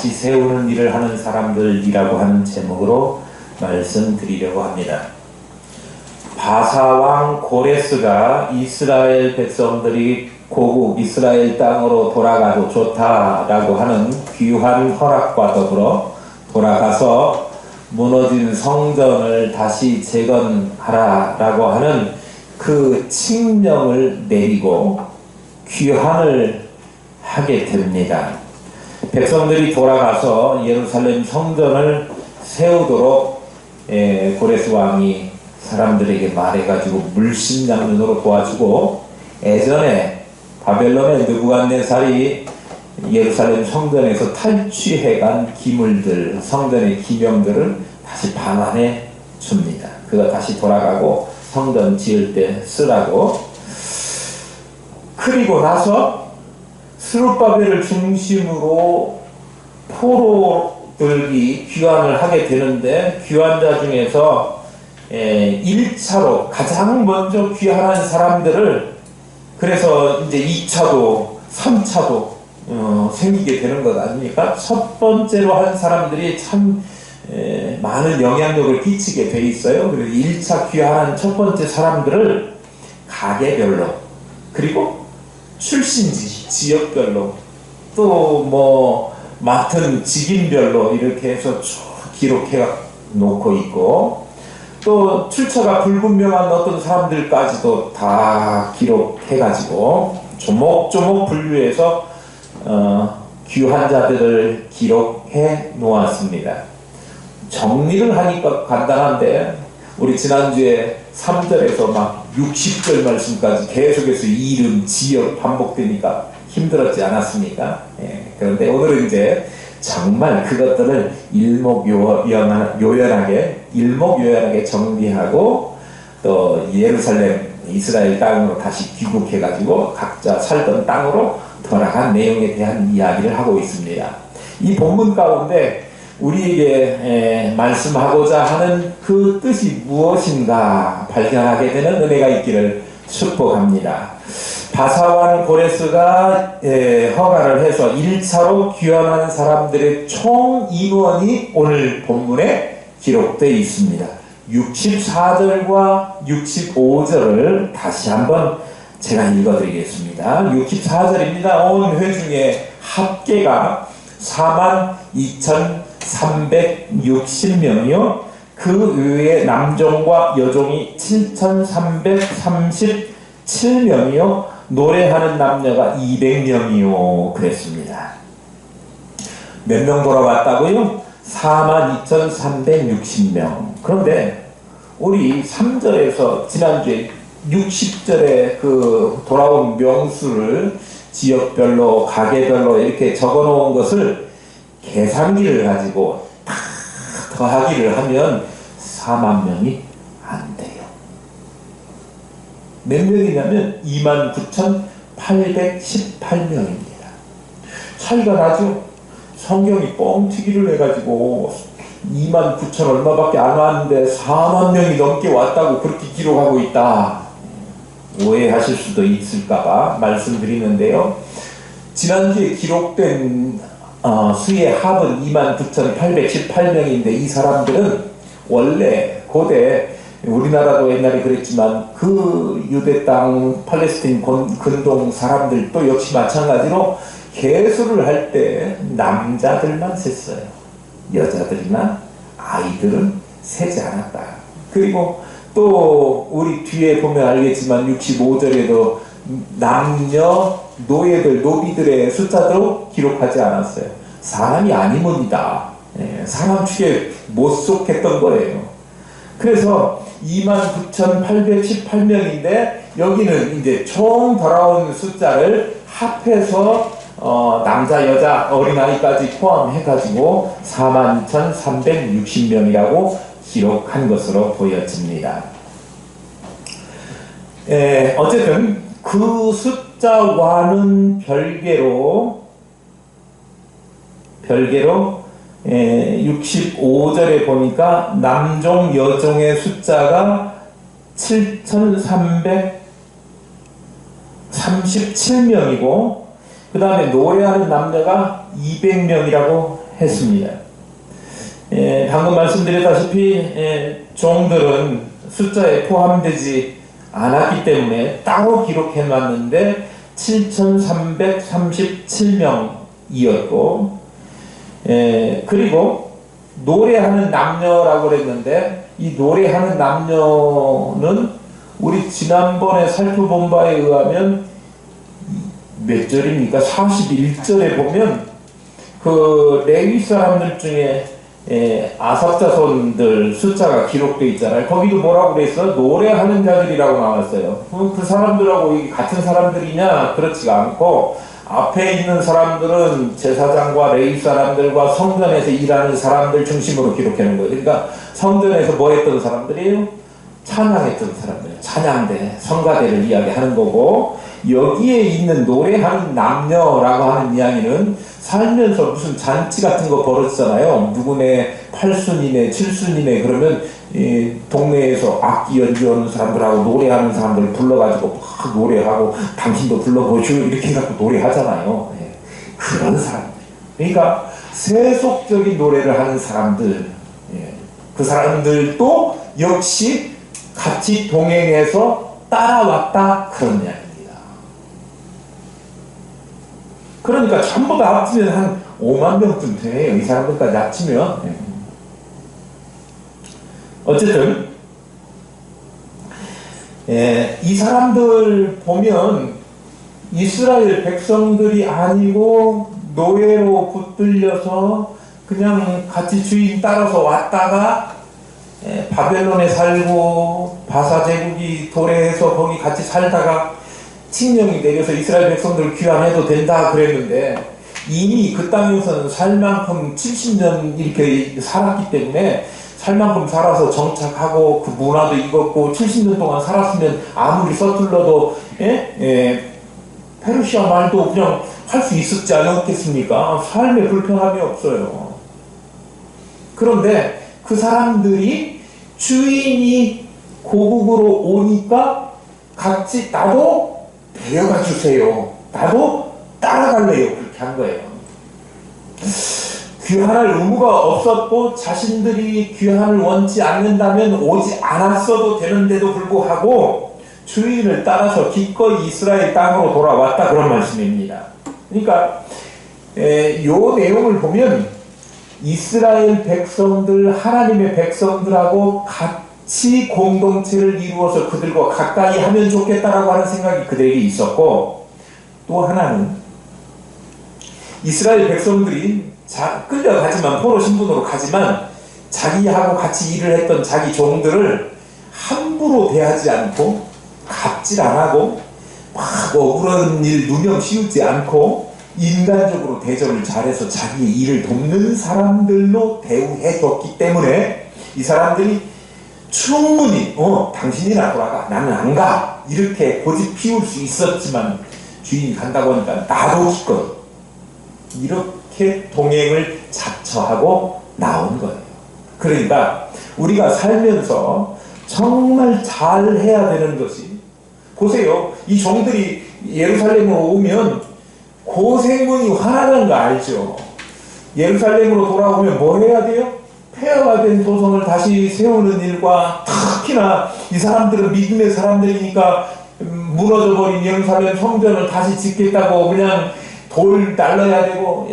다시 세우는 일을 하는 사람들이라고 하는 제목으로 말씀드리려고 합니다. 바사왕 고레스가 이스라엘 백성들이 고국 이스라엘 땅으로 돌아가도 좋다라고 하는 귀한 허락과 더불어 돌아가서 무너진 성전을 다시 재건하라라고 하는 그 칙령을 내리고 귀환을 하게 됩니다. 백성들이 돌아가서 예루살렘 성전을 세우도록 고레스 왕이 사람들에게 말해가지고 물심양면으로 도와주고, 예전에 바벨론의 느부갓네살이 예루살렘 성전에서 탈취해간 기물들, 성전의 기명들을 다시 반환해 줍니다. 그거 다시 돌아가고 성전 지을 때 쓰라고. 그리고 나서 스룹바벨을 중심으로 포로들이 귀환을 하게 되는데, 귀환자 중에서 1차로 가장 먼저 귀환한 사람들을, 그래서 이제 2차도 3차도 생기게 되는 것 아닙니까? 첫 번째로 한 사람들이 참 많은 영향력을 끼치게 돼 있어요. 그래서 1차 귀환한 첫 번째 사람들을 가게별로, 그리고 출신지 지역별로, 또 뭐 맡은 직인별로 이렇게 해서 쭉 기록해 놓고 있고, 또 출처가 불분명한 어떤 사람들까지도 다 기록해가지고 조목조목 분류해서 귀환자들을 기록해 놓았습니다. 정리를 하니까 간단한데, 우리 지난주에 3절에서 막 60절 말씀까지 계속해서 이름, 지역 반복되니까 힘들었지 않았습니까? 그런데 오늘은 이제 정말 그것들을 일목요연하게 정리하고, 또 예루살렘 이스라엘 땅으로 다시 귀국해가지고 각자 살던 땅으로 돌아간 내용에 대한 이야기를 하고 있습니다. 이 본문 가운데 우리에게 말씀하고자 하는 그 뜻이 무엇인가 발견하게 되는 은혜가 있기를 축복합니다. 바사왕 고레스가 허가를 해서 1차로 귀환한 사람들의 총 인원이 오늘 본문에 기록되어 있습니다. 64절과 65절을 다시 한번 제가 읽어드리겠습니다. 64절입니다. 온 회중의 합계가 42,360명이요 그 외에 남종과 여종이 7,337명이요 노래하는 남녀가 200명이요 그랬습니다. 몇 명 돌아왔다고요? 42,360명. 그런데 우리 3절에서 지난주에 60절에 그 돌아온 명수를 지역별로 가게별로 이렇게 적어놓은 것을 계산기를 가지고 다 더하기를 하면 4만 명이 안 돼요. 몇 명이냐면 29,818명입니다. 차이가 나죠? 성경이 뻥튀기를 해가지고 29,000 얼마밖에 안 왔는데 4만 명이 넘게 왔다고 그렇게 기록하고 있다. 오해하실 수도 있을까봐 말씀드리는데요. 지난주에 기록된 수의 합은 29,818명인데 이 사람들은 원래 고대, 우리나라도 옛날에 그랬지만 그 유대 땅 팔레스틴 근동 사람들도 역시 마찬가지로 계수를 할 때 남자들만 셌어요. 여자들이나 아이들은 세지 않았다. 그리고 또 우리 뒤에 보면 알겠지만 65절에도 남녀, 노예들, 노비들의 숫자도 기록하지 않았어요. 사람이 아니문이다. 사람 축에 못 속했던 거예요. 그래서 29,818명인데 여기는 이제 총 돌아온 숫자를 합해서 남자, 여자, 어린아이까지 포함해가지고 41,360명이라고 기록한 것으로 보여집니다. 어쨌든 그 숫자와는 별개로 65절에 보니까 남종, 여종의 숫자가 7,337명이고 그 다음에 노래하는 남녀가 200명이라고 했습니다. 방금 말씀드렸다시피 종들은 숫자에 포함되지 않았기 때문에 따로 기록해놨는데 7,337명이었고 그리고 노래하는 남녀라고 그랬는데 이 노래하는 남녀는 우리 지난번에 살펴본 바에 의하면 몇 절입니까? 41절에 보면 그 레위 사람들 중에 아삽 자손들 숫자가 기록되어 있잖아요. 거기도 뭐라고 그랬어? 노래하는 자들이라고 나왔어요. 그 사람들하고 같은 사람들이냐? 그렇지가 않고 앞에 있는 사람들은 제사장과 레위 사람들과 성전에서 일하는 사람들 중심으로 기록하는 거예요. 그러니까 성전에서 뭐 했던 사람들이에요? 찬양했던 사람들, 찬양대, 성가대를 이야기하는 거고, 여기에 있는 노래하는 남녀라고 하는 이야기는 살면서 무슨 잔치 같은 거 벌었잖아요. 누구네 8순이네 7순이네 그러면 동네에서 악기 연주하는 사람들하고 노래하는 사람들 불러가지고 막 노래하고 당신도 불러보시오 이렇게 해갖고 노래하잖아요. 그런 사람들, 그러니까 세속적인 노래를 하는 사람들, 그 사람들도 역시 같이 동행해서 따라왔다 그런 이야기입니다. 그러니까 전부 다 합치면 한 5만 명쯤 돼요. 이 사람들까지 합치면. 어쨌든 이 사람들 보면 이스라엘 백성들이 아니고 노예로 붙들려서 그냥 같이 주인 따라서 왔다가 바벨론에 살고 바사 제국이 도래해서 거기 같이 살다가 칙령이 내려서 이스라엘 백성들 귀환해도 된다 그랬는데 이미 그 땅에서는 살 만큼 70년 이렇게 살았기 때문에 살 만큼 살아서 정착하고 그 문화도 익었고 70년 동안 살았으면 아무리 서툴러도 페르시아 말도 그냥 할 수 있었지 않았겠습니까? 삶에 불편함이 없어요. 그런데 그 사람들이 주인이 고국으로 오니까 같이 나도 데려가 주세요. 나도 따라갈래요. 그렇게 한 거예요. 귀환할 의무가 없었고 자신들이 귀환을 원치 않는다면 오지 않았어도 되는데도 불구하고 주인을 따라서 기꺼이 이스라엘 땅으로 돌아왔다 그런 말씀입니다. 그러니까 요 내용을 보면 이스라엘 백성들, 하나님의 백성들하고 같이 공동체를 이루어서 그들과 가까이 하면 좋겠다라고 하는 생각이 그들에게 있었고, 또 하나는 이스라엘 백성들이 끌려가지만 포로 신분으로 가지만 자기하고 같이 일을 했던 자기 종들을 함부로 대하지 않고 갑질 안 하고 막 억울한 일 누명 씌우지 않고 인간적으로 대접을 잘해서 자기의 일을 돕는 사람들로 대우해줬기 때문에 이 사람들이 충분히 당신이나 돌아가 나는 안 가 이렇게 고집 피울 수 있었지만 주인이 간다고 하니까 나도 기꺼이 이렇게 동행을 자처하고 나온 거예요. 그러니까 우리가 살면서 정말 잘 해야 되는 것이, 보세요. 이 종들이 예루살렘으로 오면 고생문이 화나는 거 알죠? 예루살렘으로 돌아오면 뭐 해야 돼요? 폐허가 된 도성을 다시 세우는 일과, 특히나 이 사람들은 믿음의 사람들이니까 무너져버린 예루살렘 성전을 다시 짓겠다고 그냥 돌 날라야 되고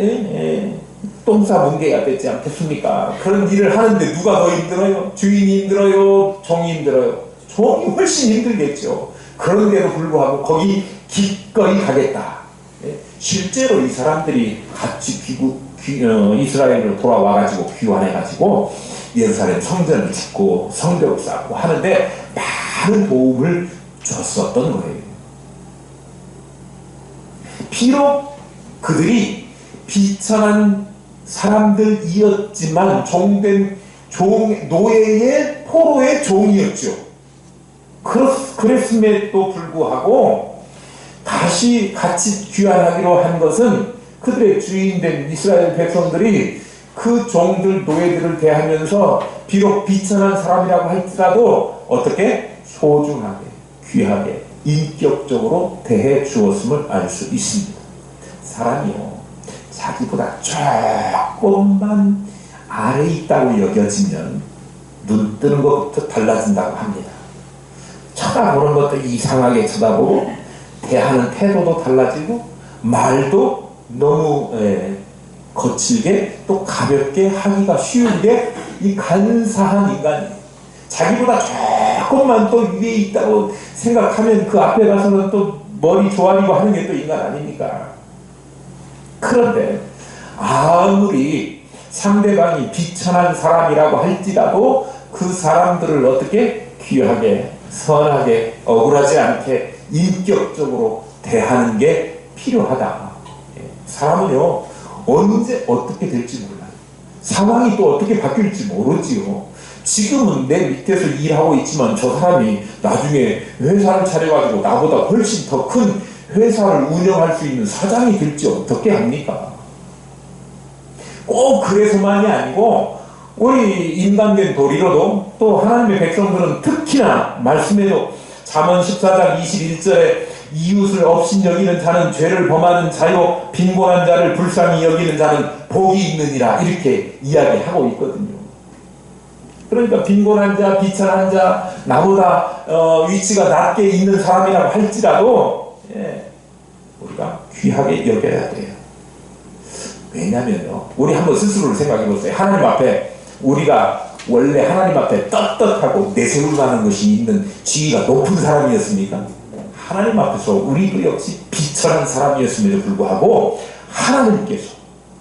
똥싸 뭉개야 되지 않겠습니까? 그런 일을 하는데 누가 더 힘들어요? 주인이 힘들어요? 종이 힘들어요? 종이 훨씬 힘들겠죠. 그런데도 불구하고 거기 기꺼이 가겠다. 실제로 이 사람들이 같이 이스라엘로 돌아와가지고 귀환해가지고 예루살렘 성전을 짓고 성벽을 쌓고 하는데 많은 도움을 줬었던 거예요. 비록 그들이 비천한 사람들이었지만 노예의 포로의 종이었죠. 그랬음에도 불구하고 다시 같이 귀환하기로 한 것은 그들의 주인된 이스라엘 백성들이 그 종들 노예들을 대하면서 비록 비천한 사람이라고 할지라도 어떻게 소중하게 귀하게 인격적으로 대해 주었음을 알 수 있습니다. 사람이요 자기보다 조금만 아래에 있다고 여겨지면 눈 뜨는 것부터 달라진다고 합니다. 쳐다보는 것도 이상하게 쳐다보고 대하는 태도도 달라지고 말도 너무 거칠게 또 가볍게 하기가 쉬운 게 이 간사한 인간이에요. 자기보다 조금만 또 위에 있다고 생각하면 그 앞에 가서는 또 머리 조아리고 하는 게 또 인간 아닙니까? 그런데 아무리 상대방이 비천한 사람이라고 할지라도 그 사람들을 어떻게 귀하게 선하게 억울하지 않게 인격적으로 대하는 게 필요하다. 사람은요 언제 어떻게 될지 몰라요. 상황이 또 어떻게 바뀔지 모르지요. 지금은 내 밑에서 일하고 있지만 저 사람이 나중에 회사를 차려가지고 나보다 훨씬 더 큰 회사를 운영할 수 있는 사장이 될지 어떻게 합니까? 꼭 그래서만이 아니고 우리 인간된 도리로도 또 하나님의 백성들은 특히나 말씀에도 잠언 14장 21절에 이웃을 업신여기는 자는 죄를 범하는 자요 빈곤한 자를 불쌍히 여기는 자는 복이 있느니라 이렇게 이야기하고 있거든요. 그러니까 빈곤한 자, 비천한 자, 나보다 위치가 낮게 있는 사람이라고 할지라도 우리가 귀하게 여겨야 돼요. 왜냐면요 우리 한번 스스로를 생각해 보세요. 하나님 앞에 우리가 원래 하나님 앞에 떳떳하고 내세우라는 것이 있는 지위가 높은 사람이었습니까? 하나님 앞에서 우리도 역시 비천한 사람이었음에도 불구하고 하나님께서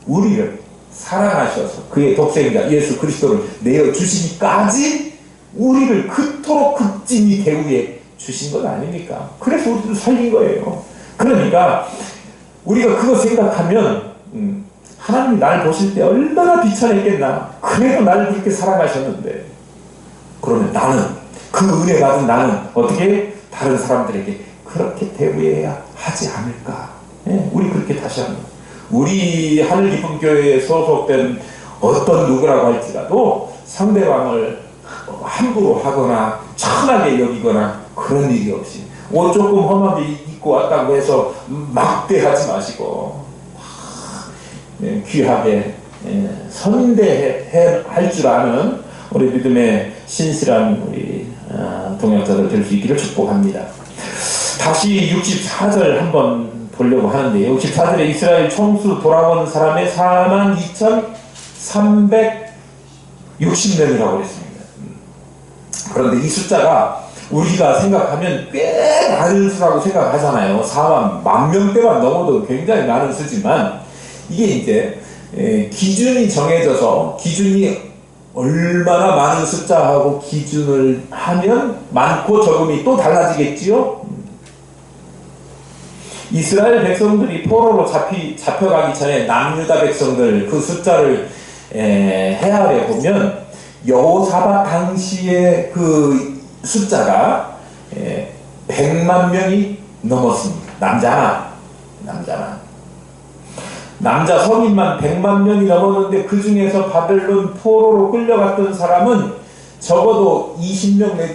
우리를 사랑하셔서 그의 독생자 예수 그리스도를 내어주시기까지 우리를 그토록 극진히 대우해 주신 것 아닙니까? 그래서 우리도 살린 거예요. 그러니까 우리가 그거 생각하면 하나님이 날 보실 때 얼마나 비천했겠나. 그래도 나를 그렇게 사랑하셨는데 그러면 나는 그 은혜 받은 나는 어떻게 다른 사람들에게 그렇게 대우해야 하지 않을까. 우리 그렇게 다시 한번 우리 하늘기쁨교회에 소속된 어떤 누구라고 할지라도 상대방을 함부로 하거나 천하게 여기거나 그런 일이 없이 옷 조금 험하게 입고 왔다고 해서 막대하지 마시고 귀하게 선대할 줄 아는 우리 믿음의 신실한 우리 동역자들 될 수 있기를 축복합니다. 다시 64절 한번 보려고 하는데 64절에 이스라엘 총수 돌아온 사람의 42,360명이라고 했습니다. 그런데 이 숫자가 우리가 생각하면 꽤 많은 수라고 생각하잖아요. 4만 명대만 넘어도 굉장히 많은 수지만 이게 이제 기준이 정해져서 기준이 얼마나 많은 숫자하고 기준을 하면 많고 적음이 또 달라지겠지요. 이스라엘 백성들이 포로로 잡혀가기 전에 남유다 백성들 그 숫자를 헤아려 보면 여호사밧 당시의 그 숫자가 100만 명이 넘었습니다. 남자 성인만 100만 명이 넘었는데 그 중에서 바벨론 포로로 끌려갔던 사람은 적어도 20만 명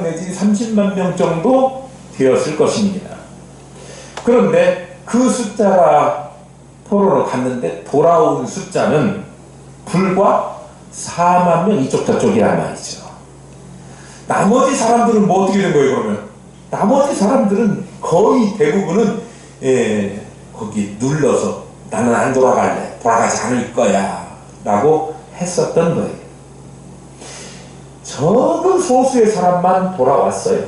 내지 30만 명 정도 되었을 것입니다. 그런데 그 숫자가 포로로 갔는데 돌아온 숫자는 불과 4만 명 이쪽 저쪽이란 말이죠. 나머지 사람들은 뭐 어떻게 된 거예요 그러면? 나머지 사람들은 거의 대부분은 거기 눌러서 나는 안 돌아갈래, 돌아가지 않을 거야 라고 했었던 거예요. 적은 소수의 사람만 돌아왔어요.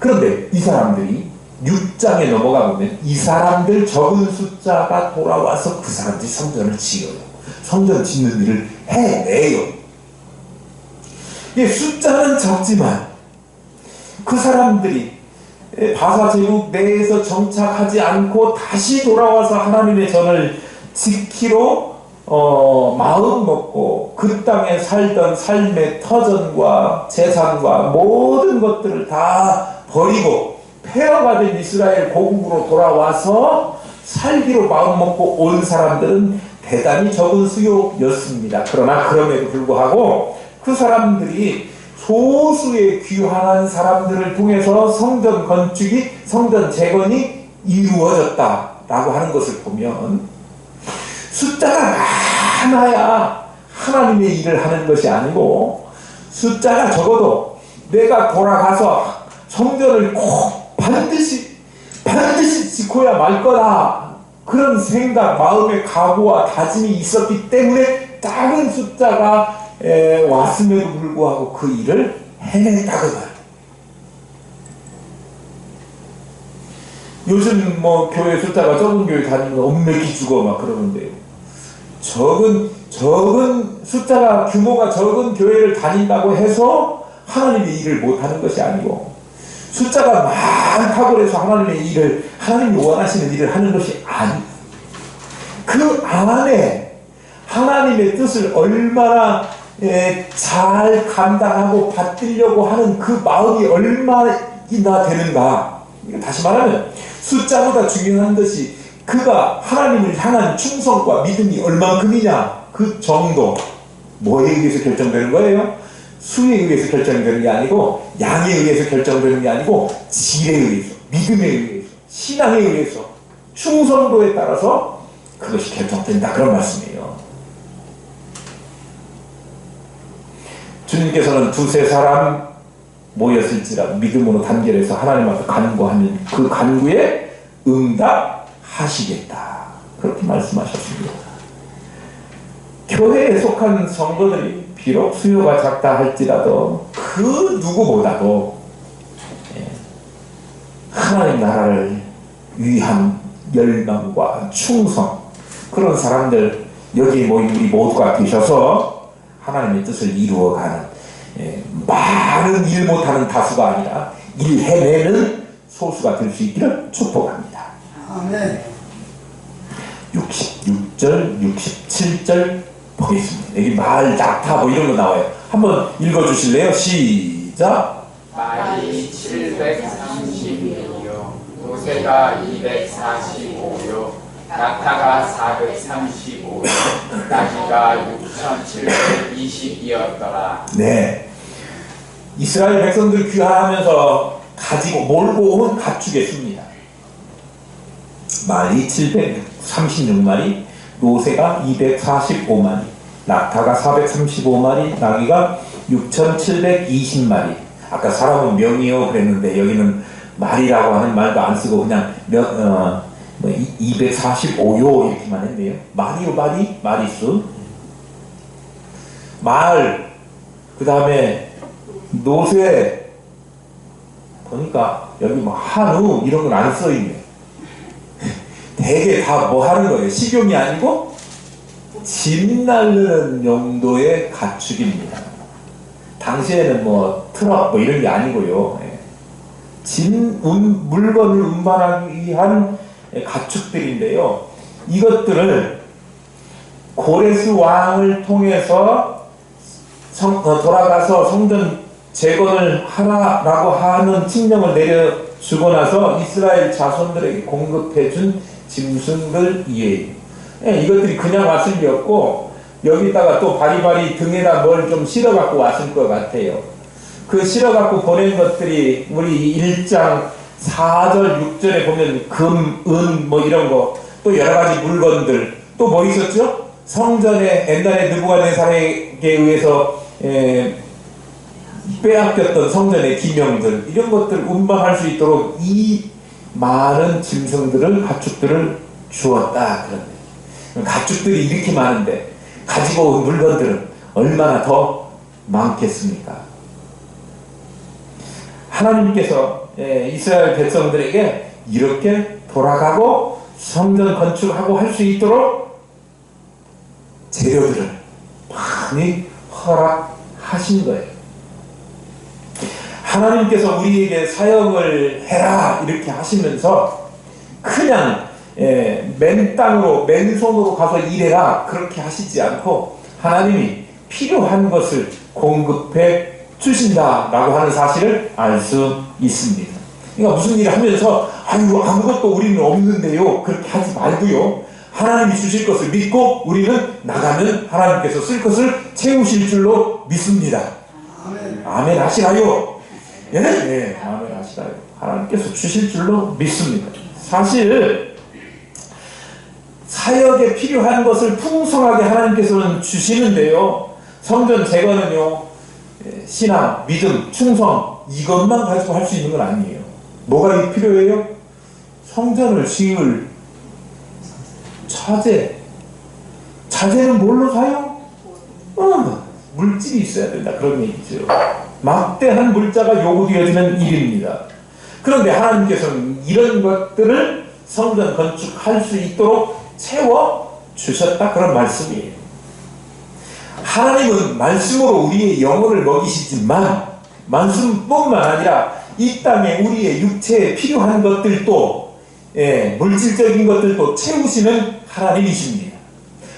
그런데 이 사람들이 6장에 넘어가 보면 이 사람들 적은 숫자가 돌아와서 그 사람들이 성전을 지어요. 성전 짓는 일을 해내요. 숫자는 적지만 그 사람들이 바사 제국 내에서 정착하지 않고 다시 돌아와서 하나님의 전을 지키러 마음 먹고 그 땅에 살던 삶의 터전과 재산과 모든 것들을 다 버리고 폐허가 된 이스라엘 고국으로 돌아와서 살기로 마음 먹고 온 사람들은 대단히 적은 수요였습니다. 그러나 그럼에도 불구하고 그 사람들이 소수의 귀환한 사람들을 통해서 성전 건축이, 성전 재건이 이루어졌다. 라고 하는 것을 보면 숫자가 많아야 하나님의 일을 하는 것이 아니고 숫자가 적어도 내가 돌아가서 성전을 꼭 반드시 지켜야 말 거다, 그런 생각, 마음의 각오와 다짐이 있었기 때문에 작은 숫자가 왔음에도 불구하고 그 일을 해냈다고 봐요. 요즘 뭐 교회 숫자가 적은 교회 다니면 엇매기 주고 막 그러는데요. 적은 숫자가 규모가 적은 교회를 다닌다고 해서 하나님의 일을 못하는 것이 아니고, 숫자가 많다고 해서 하나님이 원하시는 일을 하는 것이 아니고, 그 안에 하나님의 뜻을 얼마나 잘 감당하고 받들려고 하는 그 마음이 얼마나 되는가. 다시 말하면 숫자보다 중요한 것이 그가 하나님을 향한 충성과 믿음이 얼만큼이냐, 그 정도. 뭐에 의해서 결정되는 거예요? 수에 의해서 결정되는 게 아니고, 양에 의해서 결정되는 게 아니고, 질에 의해서, 믿음에 의해서, 신앙에 의해서, 충성도에 따라서 그것이 결정된다, 그런 말씀이에요. 주님께서는 두세 사람 모였을지라 믿음으로 단결해서 하나님 앞에 간구하면 그 간구에 응답하시겠다, 그렇게 말씀하셨습니다. 교회에 속한 성도들이 비록 수요가 작다 할지라도 그 누구보다도 하나님 나라를 위한 열망과 충성, 그런 사람들, 여기 모인 우리 모두가 되셔서 하나님의 뜻을 이루어가는, 많은 일 못하는 다수가 아니라 일 해내는 소수가 될 수 있기를 축복합니다. 아멘. 66절, 67절 보겠습니다. 여기 마을 낙타 뭐 이런 거 나와요. 한번 읽어주실래요? 시작. 말이 736요, 노새가 245요, 낙타가 435요, 나귀가 6720이었더라. 네, 이스라엘 백성들 귀환하면서 가지고 몰고 온 가축의 수입니다. 말이 736마리, 노새가 245마리, 낙타가 435마리, 나귀가 6720마리. 아까 사람은 명이요 그랬는데 여기는 말이라고 하는 말도 안 쓰고 그냥 245요 이렇게만 했네요. 말이요, 마리수. 말, 그 다음에 노새, 보니까 여기 뭐 한우 이런 건 안 써있네. 대개 다 뭐 하는 거예요? 식용이 아니고 짐 나르는 용도의 가축입니다. 당시에는 뭐 트럭 뭐 이런 게 아니고요. 물건을 운반하기 위한 가축들인데요. 이것들을 고레스 왕을 통해서 돌아가서 성전 재건을 하라라고 하는 칙령을 내려주고 나서 이스라엘 자손들에게 공급해준 짐승들이에요. 이것들이 그냥 왔을 리 없고 여기다가 또 바리바리 등에다 뭘 좀 실어갖고 왔을 것 같아요. 그 실어갖고 보낸 것들이 우리 1장 4절 6절에 보면 금, 은 뭐 이런 거, 또 여러가지 물건들, 또 뭐 있었죠? 성전에 옛날에 느부갓네살에게 의해서 빼앗겼던 성전의 기명들, 이런 것들 운반할 수 있도록 이 많은 짐승들을, 가축들을 주었다. 그런데 가축들이 이렇게 많은데 가지고 온 물건들은 얼마나 더 많겠습니까? 하나님께서 이스라엘 백성들에게 이렇게 돌아가고 성전 건축하고 할 수 있도록 재료들을 많이 허락하신 거예요. 하나님께서 우리에게 사역을 해라 이렇게 하시면서 그냥 맨땅으로 맨손으로 가서 일해라 그렇게 하시지 않고 하나님이 필요한 것을 공급해 주신다라고 하는 사실을 알 수 있습니다. 그러니까 무슨 일을 하면서 아무것도 우리는 없는데요 그렇게 하지 말고요, 하나님이 주실 것을 믿고 우리는 나가면 하나님께서 쓸 것을 채우실 줄로 믿습니다. 아멘 하시나요? 예? 네, 아멘 하시나요? 하나님께서 주실 줄로 믿습니다. 사실 사역에 필요한 것을 풍성하게 하나님께서는 주시는데요. 성전 제거는요, 신앙, 믿음, 충성 이것만 가지고 할 수 있는 건 아니에요. 뭐가 필요해요? 성전을 지을 자재는 뭘로 사요? 물질이 있어야 된다, 그런 얘기죠. 막대한 물자가 요구되어지는 일입니다. 그런데 하나님께서는 이런 것들을 성전 건축할 수 있도록 채워주셨다, 그런 말씀이에요. 하나님은 말씀으로 우리의 영혼을 먹이시지만 말씀뿐만 아니라 이 땅에 우리의 육체에 필요한 것들도, 물질적인 것들도 채우시는 하나님이십니다.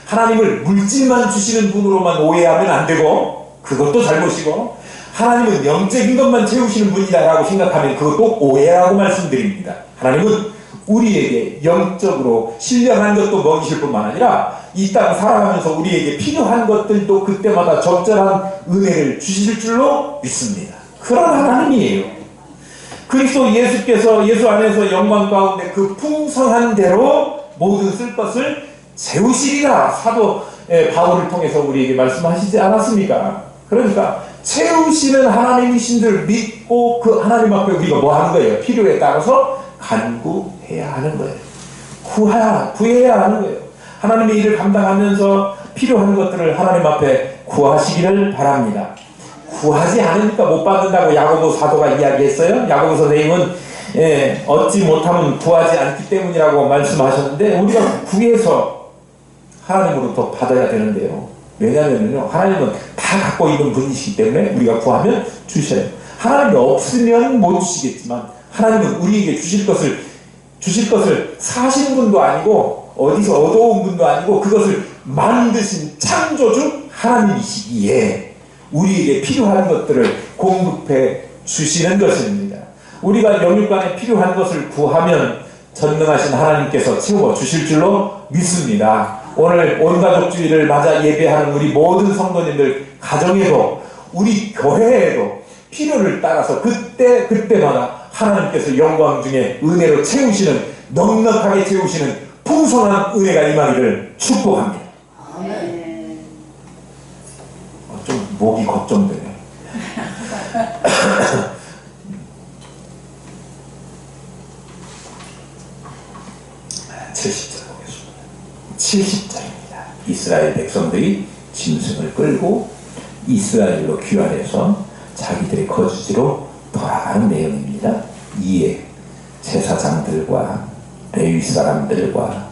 하나님을 물질만 주시는 분으로만 오해하면 안 되고, 그것도 잘못이고, 하나님은 영적인 것만 채우시는 분이다라고 생각하면 그것도 오해라고 말씀드립니다. 하나님은 우리에게 영적으로 신령한 것도 먹이실 뿐만 아니라 이 땅 살아가면서 우리에게 필요한 것들도 그때마다 적절한 은혜를 주실 줄로 믿습니다. 그런 하나님이에요. 그리스도 예수께서 예수 안에서 영광 가운데 그 풍성한 대로 모든 쓸 것을 채우시리라 사도 바울을 통해서 우리에게 말씀하시지 않았습니까? 그러니까 채우시는 하나님이신 줄 믿고 그 하나님 앞에 우리가 뭐 하는 거예요? 필요에 따라서 간구해야 하는 거예요. 구해야 하는 거예요. 하나님의 일을 감당하면서 필요한 것들을 하나님 앞에 구하시기를 바랍니다. 구하지 않으니까 못 받는다고 야고보 사도가 이야기했어요. 야고보 선생님은 얻지 못하면 구하지 않기 때문이라고 말씀하셨는데, 우리가 구해서 하나님으로부터 받아야 되는데요. 왜냐하면요, 하나님은 다 갖고 있는 분이시기 때문에 우리가 구하면 주셔요. 하나님이 없으면 못 주시겠지만 하나님은 우리에게 주실 것을 사신 분도 아니고 어디서 얻어온 분도 아니고 그것을 만드신 창조주 하나님이시기에 우리에게 필요한 것들을 공급해 주시는 것입니다. 우리가 영육간에 필요한 것을 구하면 전능하신 하나님께서 채워 주실 줄로 믿습니다. 오늘 온가족주의를 맞아 예배하는 우리 모든 성도님들 가정에도 우리 교회에도 필요를 따라서 그때마다 하나님께서 영광 중에 은혜로 채우시는, 넉넉하게 채우시는 풍성한 은혜가 임하기를 축복합니다. 아멘. 좀 목이 걱정되네. 70절 보겠습니다. 70절입니다. 이스라엘 백성들이 짐승을 끌고 이스라엘로 귀환해서 자기들의 거주지로 돌아가는 내용입니다. 이에 제사장들과 레위 사람들과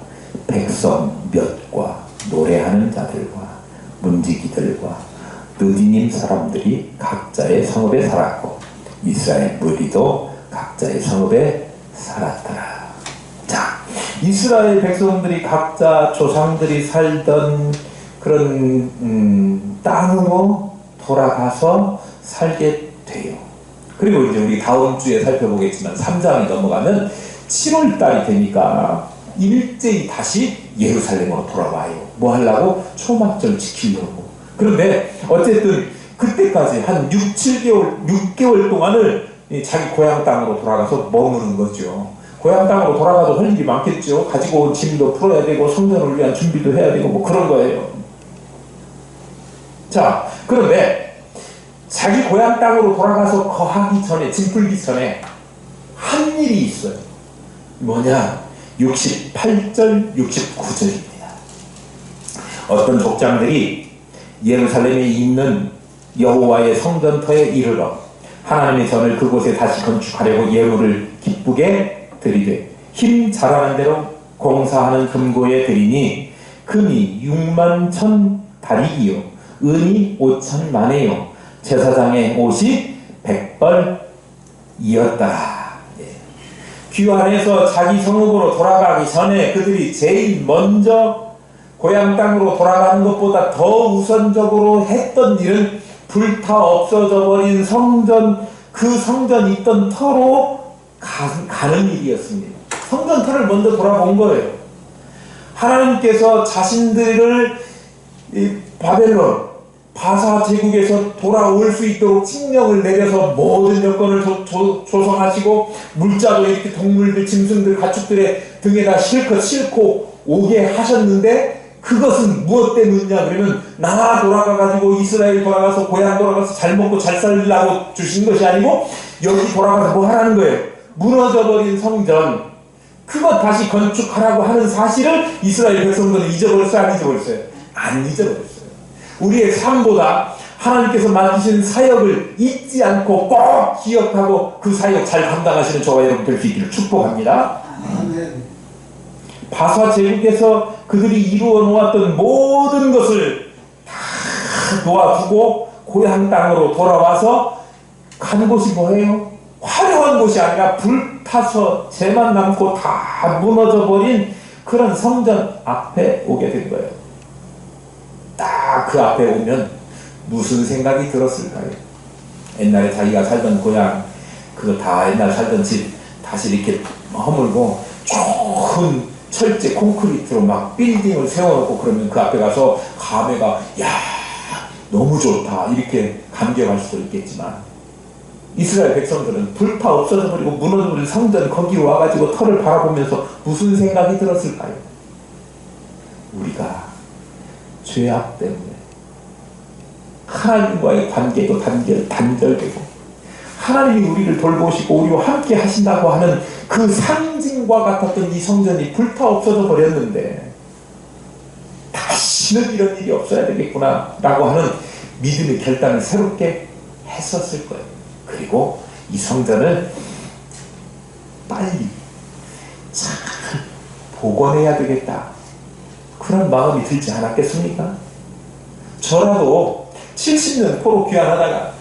백성 몇과 노래하는 자들과 문지기들과 느디님 사람들이 각자의 성읍에 살았고 이스라엘 무리도 각자의 성읍에 살았더라. 자, 이스라엘 백성들이 각자 조상들이 살던 그런 땅으로 돌아가서 살게 돼요. 그리고 이제 우리 다음 주에 살펴보겠지만 3장이 넘어가면 7월 달이 되니까 일제히 다시 예루살렘으로 돌아와요. 뭐 하려고? 초막절 지키려고. 그런데 어쨌든 그때까지 한 6개월 동안을 자기 고향 땅으로 돌아가서 머무는 거죠. 고향 땅으로 돌아가도 할 일이 많겠죠. 가지고 온 짐도 풀어야 되고 성전을 위한 준비도 해야 되고 뭐 그런 거예요. 자, 그런데 자기 고향 땅으로 돌아가서 거하기 전에, 짐 풀기 전에 한 일이 있어요. 뭐냐? 68절, 69절입니다. 어떤 족장들이 예루살렘에 있는 여호와의 성전터에 이르러 하나님의 전을 그곳에 다시 건축하려고 예물을 기쁘게 드리되 힘 잘하는 대로 공사하는 금고에 드리니 금이 6만 천 다리기요 은이 5천 만에요 제사장의 옷이 100벌이었다. 귀환해서 자기 성읍으로 돌아가기 전에 그들이 제일 먼저 고향 땅으로 돌아가는 것보다 더 우선적으로 했던 일은 불타 없어져 버린 성전, 그 성전이 있던 터로 가는 일이었습니다. 성전 터를 먼저 돌아본 거예요. 하나님께서 자신들을 바벨론, 바사 제국에서 돌아올 수 있도록 칙령을 내려서 모든 여건을 조성하시고 물자도 이렇게 동물들, 짐승들, 가축들의 등에다 실컷 싣고 오게 하셨는데 그것은 무엇 때문이냐 그러면 나 돌아가가지고 이스라엘 돌아가서 고향 돌아가서 잘 먹고 잘 살라고 주신 것이 아니고 여기 돌아가서 뭐 하라는 거예요. 무너져버린 성전 그것 다시 건축하라고 하는 사실을 이스라엘 백성들은 잊어버렸어요? 안 잊어버렸어요? 안 잊어버렸어요. 우리의 삶보다 하나님께서 맡기신 사역을 잊지 않고 꼭 기억하고 그 사역 잘 감당하시는 저와 여러분 될 수 있기를 축복합니다. 아멘. 바사 제국에서 그들이 이루어 놓았던 모든 것을 다 놓아두고 고향 땅으로 돌아와서 간 곳이 뭐예요? 화려한 곳이 아니라 불타서 재만 남고 다 무너져버린 그런 성전 앞에 오게 된 거예요. 딱 그 앞에 오면 무슨 생각이 들었을까요? 옛날에 자기가 살던 고향 그거 다 옛날 살던 집 다시 이렇게 허물고 좋은 철제 콘크리트로 막 빌딩을 세워놓고 그러면 그 앞에 가서 가메가 야 너무 좋다 이렇게 감격할 수도 있겠지만 이스라엘 백성들은 불타 없어져 버리고 무너져 버린 성전 거기 와가지고 터를 바라보면서 무슨 생각이 들었을까요? 우리가 죄악 때문에 하나님과의 관계도 단절되고 하나님이 우리를 돌보시고 우리와 함께 하신다고 하는 그 상징과 같았던 이 성전이 불타 없어져 버렸는데 다시는 이런 일이 없어야 되겠구나 라고 하는 믿음의 결단을 새롭게 했었을 거예요. 그리고 이 성전을 빨리 잘 복원해야 되겠다 그런 마음이 들지 않았겠습니까? 저라도 70년 포로 귀환하다가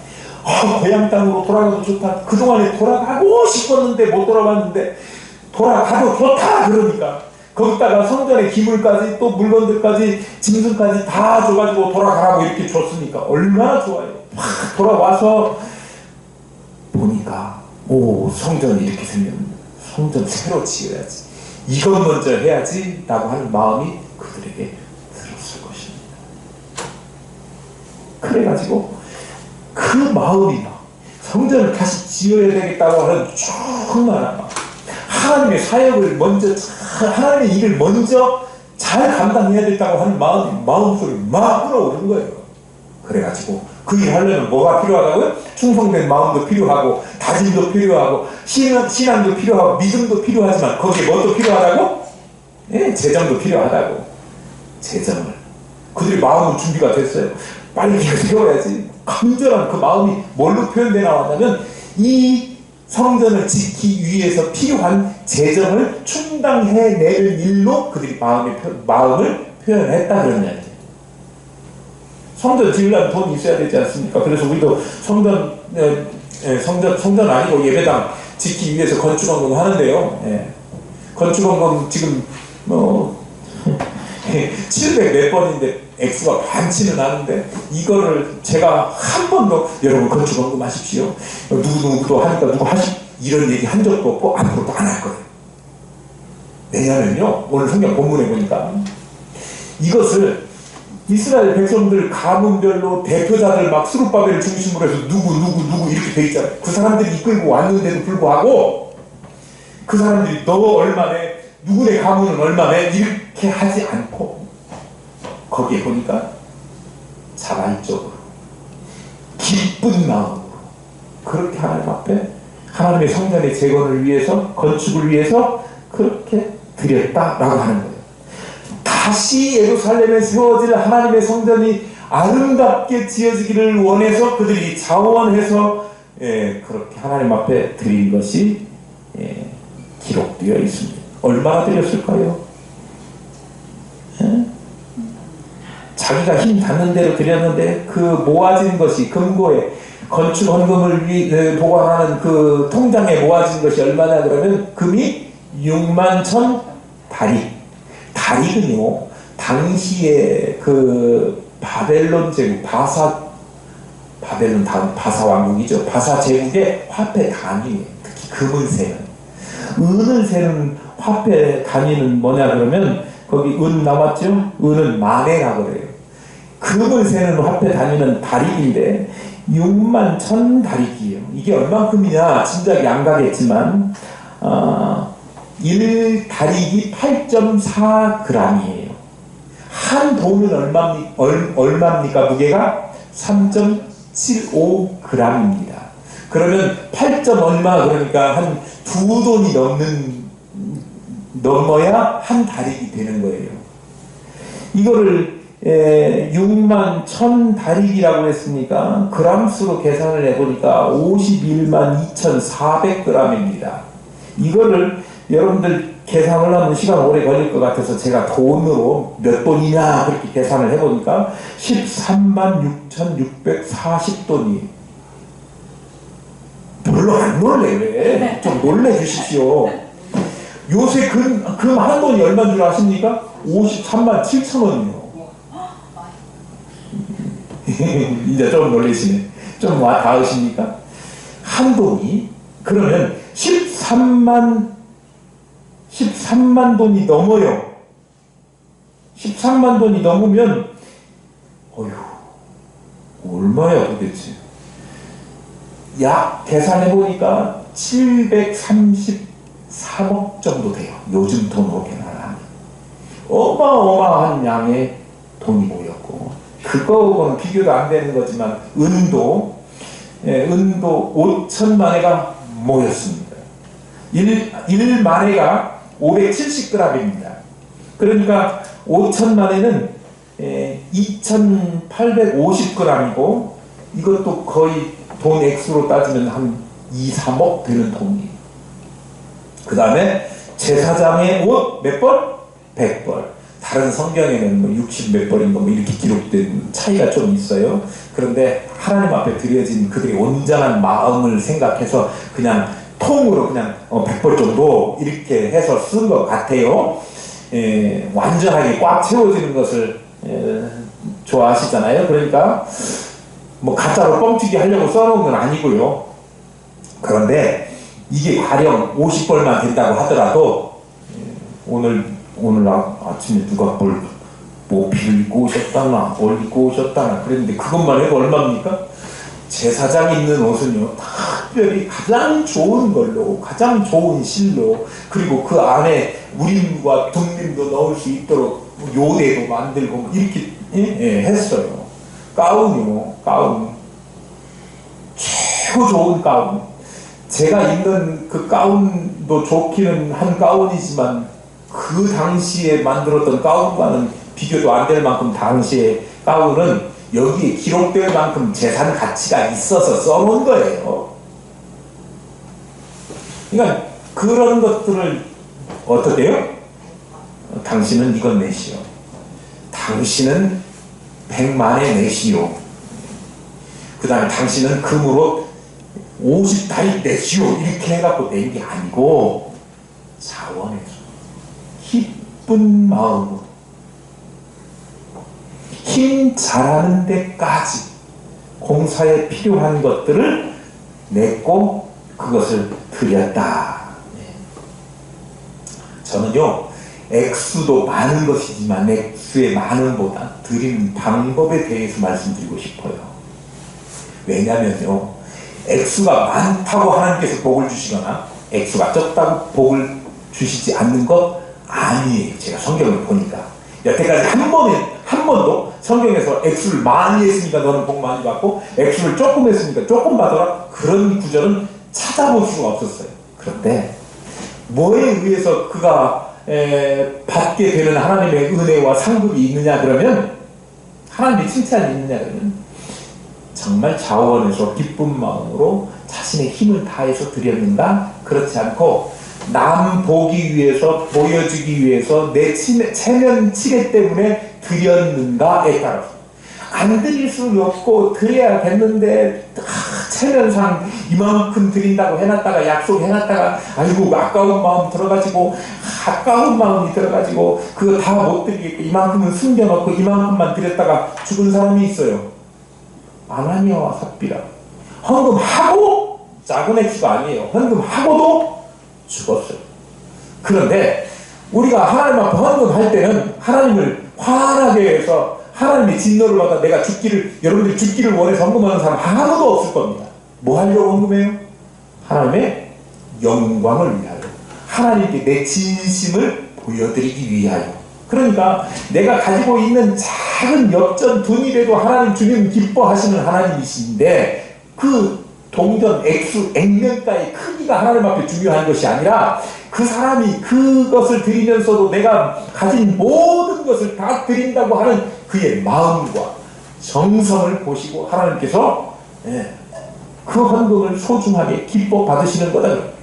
고향 땅으로 돌아가도 좋다. 그동안에 돌아가고 싶었는데 못 돌아갔는데 돌아가도 좋다 그러니까 거기다가 성전의 기물까지 또 물건들까지 짐승까지 다 줘가지고 돌아가라고 이렇게 줬으니까 얼마나 좋아요. 막 돌아와서 보니까 오 성전이 이렇게 생겼는데 성전 새로 지어야지 이것 먼저 해야지 라고 하는 마음이 그들에게 들었을 것입니다. 그래가지고 그 마음이 막 성전을 다시 지어야 되겠다고 하는 충만한 마음 하나님의 사역을 먼저 하나님의 일을 먼저 잘 감당해야 된다고 하는 마음속에 막 끌어오는 거예요. 그래가지고 그 일 하려면 뭐가 필요하다고요? 충성된 마음도 필요하고 다짐도 필요하고 신앙도 필요하고 믿음도 필요하지만 거기에 뭐도 필요하다고? 예, 재정도 필요하다고. 재정을 그들의 마음은 준비가 됐어요. 빨리 이거 세워야지. 간절한 그 마음이 뭘로 표현되어 나왔냐면 이 성전을 짓기 위해서 필요한 재정을 충당해낼 일로 그들이 마음을 표현했다 그런 이야기예요. 성전 지으려면 돈이 있어야 되지 않습니까? 그래서 우리도 성전 아니고 예배당 짓기 위해서 건축원금 하는데요. 예. 건축원금 지금 700 몇 번인데 액수가 많지는 않은데 이거를 제가 한 번도 여러분 건축원금 하십시오. 누구도 하니까 누구 이런 얘기 한 적도 없고 앞으로도 안 할 거예요. 왜냐면요 오늘 성경 본문에 보니까 이것을 이스라엘 백성들 가문별로 대표자들 막 스룹바벨을 중심으로 해서 누구 이렇게 돼 있잖아요. 그 사람들이 이끌고 왔는데도 불구하고 그 사람들이 너 얼마네 누구네 가문은 얼마네 이렇게 하지 않고 거기에 보니까 자발적으로 기쁜 마음으로 그렇게 하나님 앞에 하나님의 성전의 재건을 위해서 건축을 위해서 그렇게 드렸다라고 하는 거예요. 다시 예루살렘에 세워질 하나님의 성전이 아름답게 지어지기를 원해서 그들이 자원해서 그렇게 하나님 앞에 드린 것이 기록되어 있습니다. 얼마나 드렸을까요? 자기가 힘 닿는 대로 드렸는데 그 모아진 것이 금고에 건축 헌금을 보관하는 그 통장에 모아진 것이 얼마냐 그러면 금이 6만 1,000다리. 다리는요 당시에 그 바벨론 제국 바벨론 다음 바사 왕국이죠. 바사 제국의 화폐 단위예요. 특히 금을 세는 은을 세는 화폐 단위는 뭐냐 그러면 거기 은 나왔죠. 은은 만해라고 그래요. 금을 세는 화폐 단위는 다리기인데 6만 1,000다리기예요. 이게 얼만큼이냐 진작에 안 가겠지만 1다리기 8.4g이에요. 한 돈은 얼마입니까? 무게가 3.75g입니다. 그러면 8. 얼마, 그러니까 한 2돈이 넘어야 한 다리기 되는 거예요. 이거를 6만 1000다리기라고 했으니까 그람수로 계산을 해보니까 51만 2400g입니다. 이거를 여러분들 계산을 하면 시간 오래 걸릴 것 같아서 제가 돈으로 몇 돈이냐 그렇게 계산을 해보니까 13만 6640돈이. 별로 안 놀래. 왜? 좀 놀래주십시오. 요새 금 한 돈이 얼마인 줄 아십니까? 53만 7천원이요. 이제 좀 놀라시네. 좀 와 닿으십니까? 한 돈이 그러면 13만 돈이 넘어요. 13만 돈이 넘으면 어휴, 얼마야 도대체? 약 계산해보니까 733억 정도 돼요. 요즘 돈으로 계산하면. 어마어마한 양의 돈이 모였고, 그거하고는 비교도 안 되는 거지만 은도 5천만회가 모였습니다. 1만회가 570g입니다. 그러니까 5천만회는 2850g이고, 이것도 거의 돈 액수로 따지면 한 2, 3억 되는 돈이에요. 그 다음에 제사장의 옷 몇 벌? 100벌. 다른 성경에는 뭐 60 몇 벌인가 뭐 이렇게 기록된 차이가 좀 있어요. 그런데 하나님 앞에 드려진 그들의 온전한 마음을 생각해서 그냥 통으로 그냥 100벌 정도 이렇게 해서 쓴 것 같아요. 완전하게 꽉 채워지는 것을 좋아하시잖아요. 그러니까 뭐 가짜로 뻥튀기 하려고 써놓은 건 아니고요. 그런데 이게 가령 50벌만 된다고 하더라도 오늘 아침에 누가 뭐 빌고 오셨다나 뭘 입고 오셨다나 그랬는데 그것만 해도 얼마입니까? 제사장이 입는 옷은요, 특별히 가장 좋은 걸로, 가장 좋은 실로, 그리고 그 안에 우림과 둠림도 넣을 수 있도록 요대도 만들고 이렇게 했어요. 가운이요, 가운. 최고 좋은 가운. 제가 입는 그 가운도 좋기는 한 가운이지만 그 당시에 만들었던 가운과는 비교도 안 될 만큼 당시의 가운은 여기에 기록될 만큼 재산 가치가 있어서 써놓은 거예요. 그러니까 그런 것들을 어떻게 해요? 당신은 이건 내시오. 당신은 100만에 내시오. 그 다음에 당신은 금으로 50다리 내시오. 이렇게 해갖고 낸 게 아니고 자원에서 기쁜 마음으로 힘 잘하는 데까지 공사에 필요한 것들을 냈고 그것을 드렸다. 저는요, 액수도 많은 것이지만 액수의 많음보다 드리는 방법에 대해서 말씀드리고 싶어요. 왜냐면요, 액수가 많다고 하나님께서 복을 주시거나 액수가 적다고 복을 주시지 않는 것 아니에요. 제가 성경을 보니까 여태까지 한 번도 성경에서 액수를 많이 했으니까 너는 복 많이 받고 액수를 조금 했으니까 조금 받아라, 그런 구절은 찾아볼 수가 없었어요. 그런데 뭐에 의해서 그가 받게 되는 하나님의 은혜와 상급이 있느냐 그러면, 하나님의 칭찬이 있느냐 그러면 정말 자원에서 기쁜 마음으로 자신의 힘을 다해서 드렸는가? 그렇지 않고 남 보기 위해서, 보여주기 위해서 내 체면 치레 때문에 드렸는가에 따라서. 안 드릴 수 없고 드려야겠는데 체면상 이만큼 드린다고 해놨다가 약속해놨다가 아이고 아까운 마음이 들어가지고 그거 다 못 드리겠고 이만큼은 숨겨놓고 이만큼만 드렸다가 죽은 사람이 있어요. 아나니아와 삽비라 헌금하고, 작은 액수가 아니에요. 헌금하고도 죽었어요. 그런데 우리가 하나님 앞에 헌금할 때는 하나님을 화나게 해서 하나님의 진노를 받아 내가 여러분들이 죽기를 원해서 헌금하는 사람 아무도 없을 겁니다. 뭐 하려고 헌금해요? 하나님의 영광을 위하여, 하나님께 내 진심을 보여드리기 위하여. 그러니까 내가 가지고 있는 작은 엽전 돈이라도 하나님 주님 기뻐하시는 하나님이신데 그 동전 액수 액면가의 크기가 하나님 앞에 중요한 것이 아니라 그 사람이 그것을 드리면서도 내가 가진 모든 것을 다 드린다고 하는 그의 마음과 정성을 보시고 하나님께서 그 헌금을 소중하게 기뻐 받으시는 거다.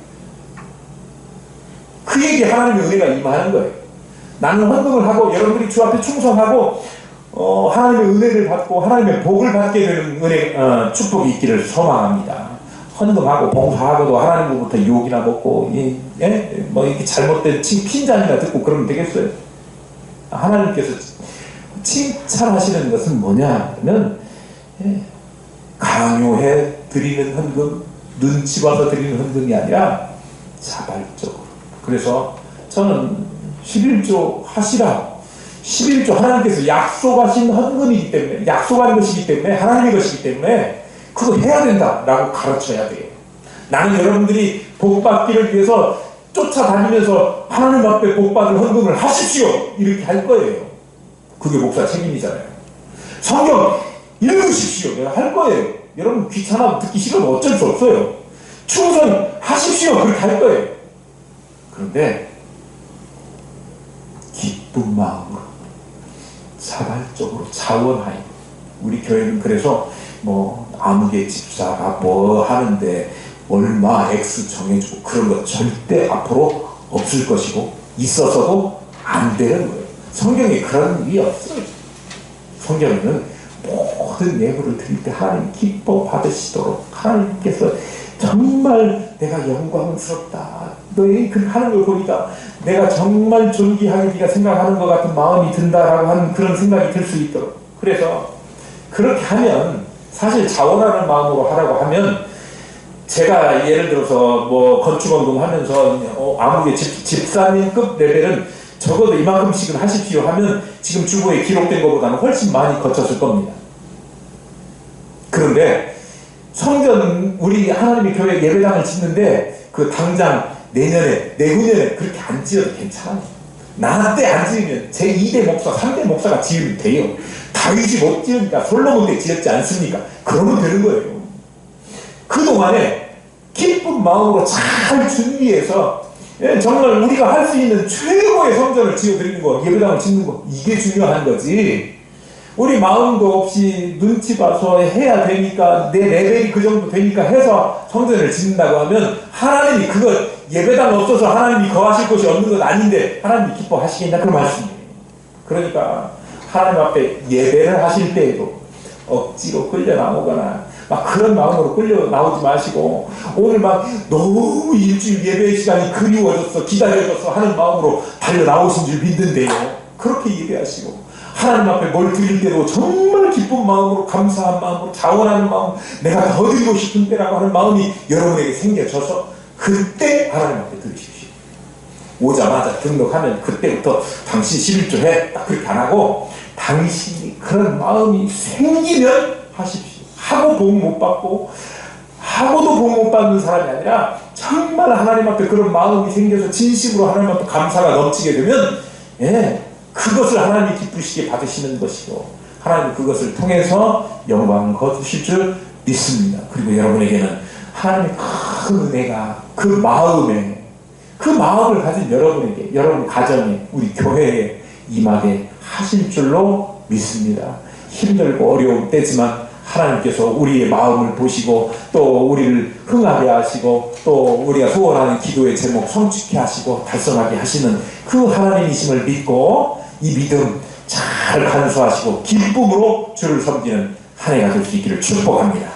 그에게 하나님의 은혜가 임하는 거예요. 나는 헌금을 하고 여러분들이 주 앞에 충성하고 하나님의 은혜를 받고 하나님의 복을 받게 되는 은혜, 축복이 있기를 소망합니다. 헌금하고 봉사하고도 하나님으로부터 욕이나 먹고 뭐 이렇게 잘못된 핀잔이나 듣고 그러면 되겠어요? 하나님께서 칭찬하시는 것은 뭐냐면 강요해 드리는 헌금, 눈치 봐서 드리는 헌금이 아니라 자발적으로. 그래서 저는 11조 하시라. 11조 하나님께서 약속하신 헌금이기 때문에, 약속한 것이기 때문에, 하나님의 것이기 때문에 그거 해야 된다라고 가르쳐야 돼요. 나는 여러분들이 복받기를 위해서 쫓아다니면서 하나님 앞에 복받을 헌금을 하십시오 이렇게 할 거예요. 그게 목사 책임이잖아요. 성경 읽으십시오 내가 할 거예요. 여러분 귀찮아도 듣기 싫어도 어쩔 수 없어요. 충성하십시오 그렇게 할 거예요. 그런데 기쁜 마음으로 자발적으로 자원하여. 우리 교회는 그래서 뭐 아무개 집사가 뭐 하는데 얼마 액수 정해주고 그런 거 절대 앞으로 없을 것이고 있어서도 안 되는 거예요. 성경에 그런 일이 없어요. 성경에는 모든 예물을 드릴 때 하나님 기뻐 받으시도록 하나님께서 정말 내가 영광스럽다 너희 그렇게 하는 걸 보니까 내가 정말 존귀하게 네가 생각하는 것 같은 마음이 든다라고 하는 그런 생각이 들 수 있도록. 그래서 그렇게 하면 사실 자원하는 마음으로 하라고 하면 제가 예를 들어서 뭐 건축원금 하면서 아무리 집사님급 레벨은 적어도 이만큼씩은 하십시오 하면 지금 주보에 기록된 것보다는 훨씬 많이 거쳤을 겁니다. 그런데 성전 우리 하나님의 교회 예배당을 짓는데 그 당장 내년에 내후년에 그렇게 안 지어도 괜찮아요. 나 때 안 지으면 제 2대 목사 3대 목사가 지으면 돼요. 다윗이 못 지으니까 솔로몬 때 지었지 않습니까? 그러면 되는 거예요. 그동안에 기쁜 마음으로 잘 준비해서 정말 우리가 할 수 있는 최고의 성전을 지어드리는 거, 예배당을 짓는 거, 이게 중요한 거지. 우리 마음도 없이 눈치 봐서 해야 되니까 내 레벨이 그 정도 되니까 해서 성전을 짓는다고 하면 하나님이 그거 예배당 없어서 하나님이 거하실 곳이 없는 건 아닌데 하나님이 기뻐하시겠냐 그 말씀이에요. 그러니까 하나님 앞에 예배를 하실 때에도 억지로 끌려 나오거나 막 그런 마음으로 끌려 나오지 마시고 오늘 막 너무 일주일 예배 시간이 그리워졌어 기다려졌어 하는 마음으로 달려 나오신 줄 믿는데요. 그렇게 예배하시고 하나님 앞에 뭘 드릴 때도 정말 기쁜 마음으로 감사한 마음으로 자원하는 마음 내가 더 드리고 싶은데라고 하는 마음이 여러분에게 생겨져서 그때 하나님 앞에 드리십시오. 오자마자 등록하면 그때부터 당신 11조 해 딱 그렇게 안 하고 당신이 그런 마음이 생기면 하십시오. 하고 복 못 받고 하고도 복 못 받는 사람이 아니라 정말 하나님 앞에 그런 마음이 생겨서 진심으로 하나님 앞에 감사가 넘치게 되면 그것을 하나님이 기쁘시게 받으시는 것이고 하나님 그것을 통해서 영광을 거두실 줄 믿습니다. 그리고 여러분에게는 하나님의 큰 은혜가 그 마음에 그 마음을 가진 여러분에게 여러분 가정에 우리 교회에 임하게 하실 줄로 믿습니다. 힘들고 어려운 때지만 하나님께서 우리의 마음을 보시고 또 우리를 흥하게 하시고 또 우리가 소원하는 기도의 제목 성취케 하시고 달성하게 하시는 그 하나님이심을 믿고 이 믿음 잘 간수하시고 기쁨으로 주를 섬기는 한 해가 될 수 있기를 축복합니다.